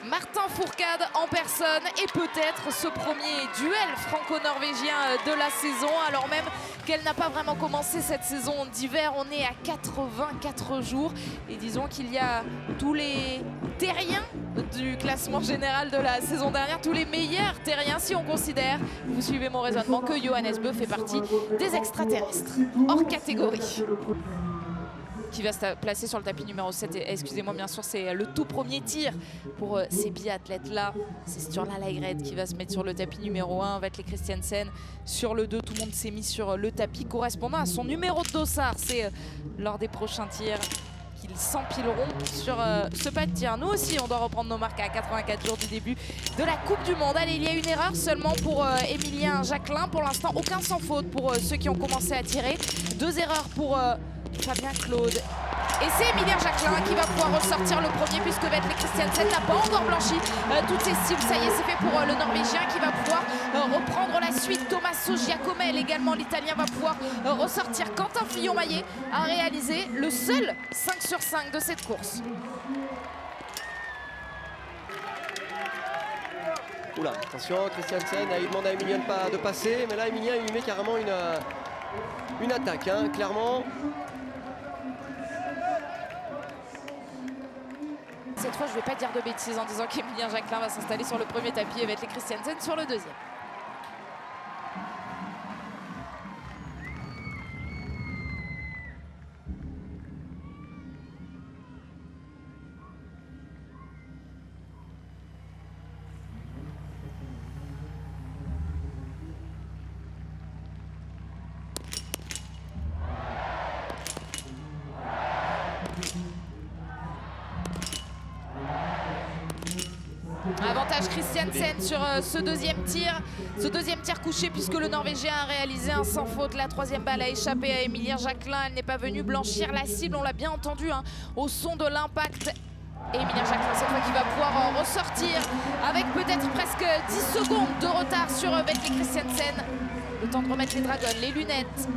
Martin Fourcade en personne et peut-être ce premier duel franco-norvégien de la saison, alors même qu'elle n'a pas vraiment commencé cette saison d'hiver. On est à 84 jours et disons qu'il y a tous les terriens du classement général de la saison dernière, tous les meilleurs terriens si on considère, vous suivez mon raisonnement, que Johannes Bö fait partie des extraterrestres hors catégorie. Qui va se placer sur le tapis numéro 7. Excusez-moi, bien sûr, c'est le tout premier tir pour ces biathlètes-là. C'est Sturla Lægreid qui va se mettre sur le tapis numéro 1. Vetle Christiansen sur le 2. Tout le monde s'est mis sur le tapis correspondant à son numéro de dossard. C'est lors des prochains tirs qu'ils s'empileront sur ce pas de tir. Nous aussi, on doit reprendre nos marques à 84 jours du début de la Coupe du Monde. Allez, il y a une erreur seulement pour Émilien Jacquelin. Pour l'instant, aucun sans faute pour ceux qui ont commencé à tirer. 2 erreurs pour Fabien Claude. Et c'est Émilien Jacquelin qui va pouvoir ressortir le premier puisque Vetle Christiansen n'a pas encore blanchi toutes ses cibles. Ça y est, c'est fait pour le Norvégien qui va pouvoir reprendre la suite. Tommaso Giacomel également, l'Italien, va pouvoir ressortir. Quentin Fillon-Maillet a réalisé le seul 5 sur 5 de cette course. Oula, attention, Christiansen, il demande à Émilien de passer, mais là Émilien il lui met carrément une attaque, hein, clairement. Cette fois, je ne vais pas dire de bêtises en disant qu'Émilien Jacquelin va s'installer sur le premier tapis et Vetle Christiansen sur le deuxième. Avantage Christiansen sur ce deuxième tir couché puisque le Norvégien a réalisé un sans faute. La troisième balle a échappé à Émilien Jacquelin. Elle n'est pas venue blanchir la cible, on l'a bien entendu hein, au son de l'impact. Et Émilien Jacquelin cette fois qui va pouvoir ressortir avec peut-être presque 10 secondes de retard sur Vetle Christiansen. Le temps de remettre les dragons, les lunettes.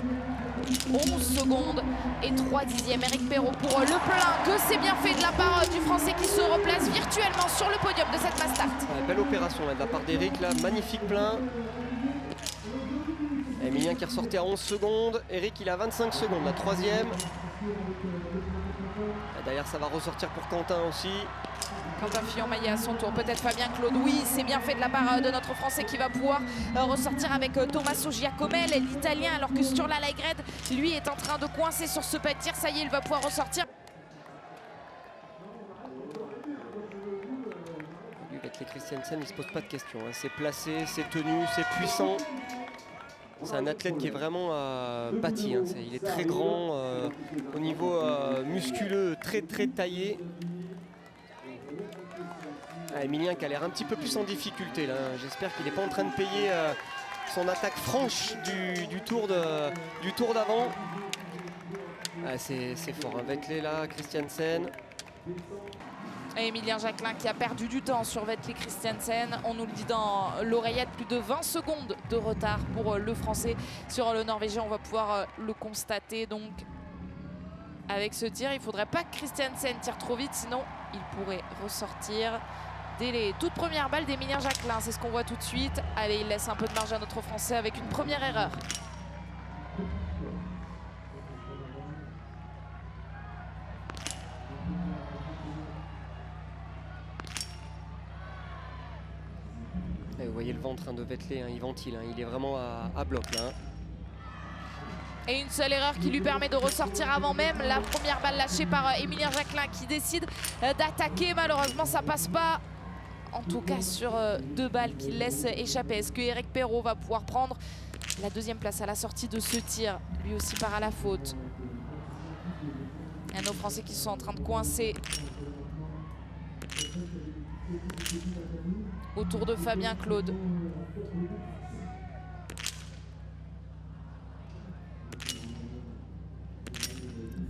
11 secondes et 3 dixièmes. Éric Perrault pour le plein. Que c'est bien fait de la part du Français qui se replace virtuellement sur le podium de cette mass start. Ouais, belle opération là, de la part d'Éric, là, magnifique plein. Émilien qui ressortait à 11 secondes. Éric il a 25 secondes, la troisième. D'ailleurs ça va ressortir pour Quentin aussi. Quentin Fillon-Maillet à son tour, peut-être Fabien Claude. Oui, c'est bien fait de la part de notre Français qui va pouvoir ressortir avec Tommaso Giacomel, l'Italien, alors que Sturla Lægreid, lui, est en train de coincer sur ce pas de tir. Ça y est, il va pouvoir ressortir. Vetle Christiansen, il se pose pas de questions. Hein. C'est placé, c'est tenu, c'est puissant. C'est un athlète qui est vraiment bâti. Hein. Il est très grand, au niveau musculeux, très taillé. Émilien qui a l'air un petit peu plus en difficulté là. J'espère qu'il n'est pas en train de payer son attaque franche du tour d'avant. C'est fort, hein. Vetle là, Christiansen. Et Émilien Jacquelin qui a perdu du temps sur Vetle Christiansen. On nous le dit dans l'oreillette, plus de 20 secondes de retard pour le Français sur le Norvégien. On va pouvoir le constater donc. Avec ce tir, il ne faudrait pas que Christiansen tire trop vite, sinon il pourrait ressortir dès les toutes premières balles d'Émilien Jacquelin. C'est ce qu'on voit tout de suite. Allez, il laisse un peu de marge à notre Français avec une première erreur. Et vous voyez le ventre de Vetle, hein, il ventile, hein, il est vraiment à bloc là. Hein. Et une seule erreur qui lui permet de ressortir avant même la première balle lâchée par Émilien Jacquelin qui décide d'attaquer. Malheureusement, ça passe pas. En tout cas, sur 2 balles qu'il laisse échapper. Est-ce que Éric Perrault va pouvoir prendre la deuxième place à la sortie de ce tir? Lui aussi part à la faute. Il y a nos Français qui sont en train de coincer autour de Fabien Claude.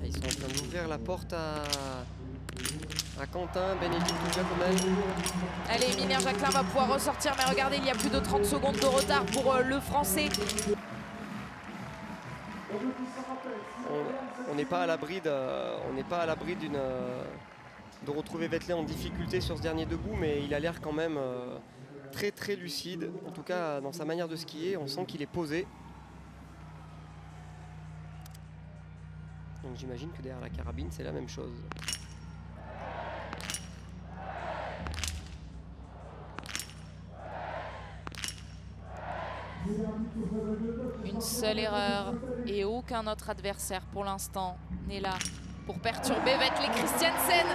Ils sont en train d'ouvrir la porte à Quentin, Bénédicte Giacomel. Allez, Émilien Jacquelin va pouvoir ressortir, mais regardez, il y a plus de 30 secondes de retard pour le Français. On n'est pas à l'abri d'une de retrouver Vettel en difficulté sur ce dernier debout, mais il a l'air quand même très très lucide. En tout cas, dans sa manière de skier, on sent qu'il est posé. Donc j'imagine que derrière la carabine, c'est la même chose. Une seule erreur et aucun autre adversaire pour l'instant n'est là pour perturber Vetle Christiansen,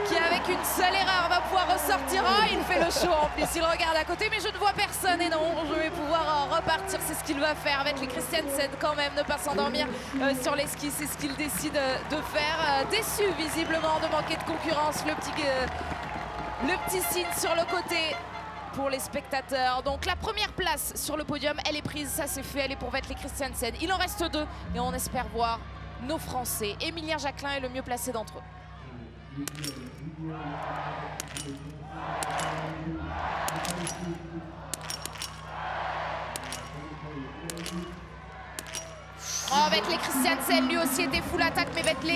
qui avec une seule erreur va pouvoir ressortir. Oh, il fait le show en plus, il regarde à côté, mais je ne vois personne et non, je vais pouvoir repartir. C'est ce qu'il va faire. Vetle Christiansen quand même, ne pas s'endormir sur les skis, c'est ce qu'il décide de faire. Déçu visiblement de manquer de concurrence, le petit signe sur le côté pour les spectateurs. Donc la première place sur le podium, elle est prise, ça c'est fait, elle est pour Vetle Christiansen. Il en reste 2 et on espère voir nos Français. Émilien Jacquelin est le mieux placé d'entre eux. Oh, Vetle Christiansen lui aussi était full attaque, mais Vetle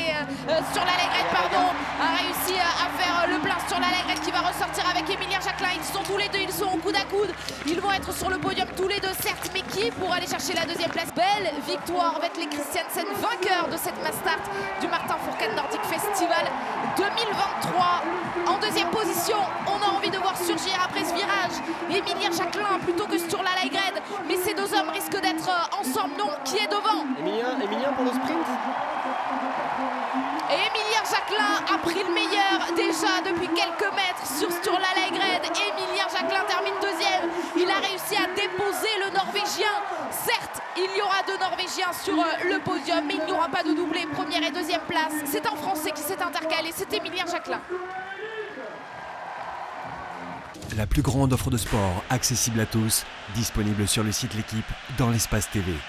sur l'Allegrette, pardon, a réussi à faire le plein sur l'Allegrette qui va ressortir avec Émilien Jacquelin. Ils sont tous les deux, ils sont au coude à coude. Ils vont être sur le podium tous les deux, certes, mais qui pour aller chercher la 2e place? Belle victoire, Vetle Christiansen, vainqueur de cette Mass Start du Martin Fourcade Nordic Festival 2023. En 2e position, on a envie de voir surgir après ce virage Émilien Jacquelin plutôt que sur l'Allegrette, mais ces 2 hommes risquent d'être ensemble. Non, qui est devant? Émilien pour le sprint. Et Émilien Jacquelin a pris le meilleur déjà depuis quelques mètres sur l'Allegrette. Émilien Jacquelin termine 2e. Il a réussi à déposer le Norvégien. Certes, il y aura 2 Norvégiens sur le podium, mais il n'y aura pas de doublé. 1re et 2e place. C'est un Français qui s'est intercalé, c'est Émilien Jacquelin. La plus grande offre de sport accessible à tous, disponible sur le site L'Équipe dans l'espace TV.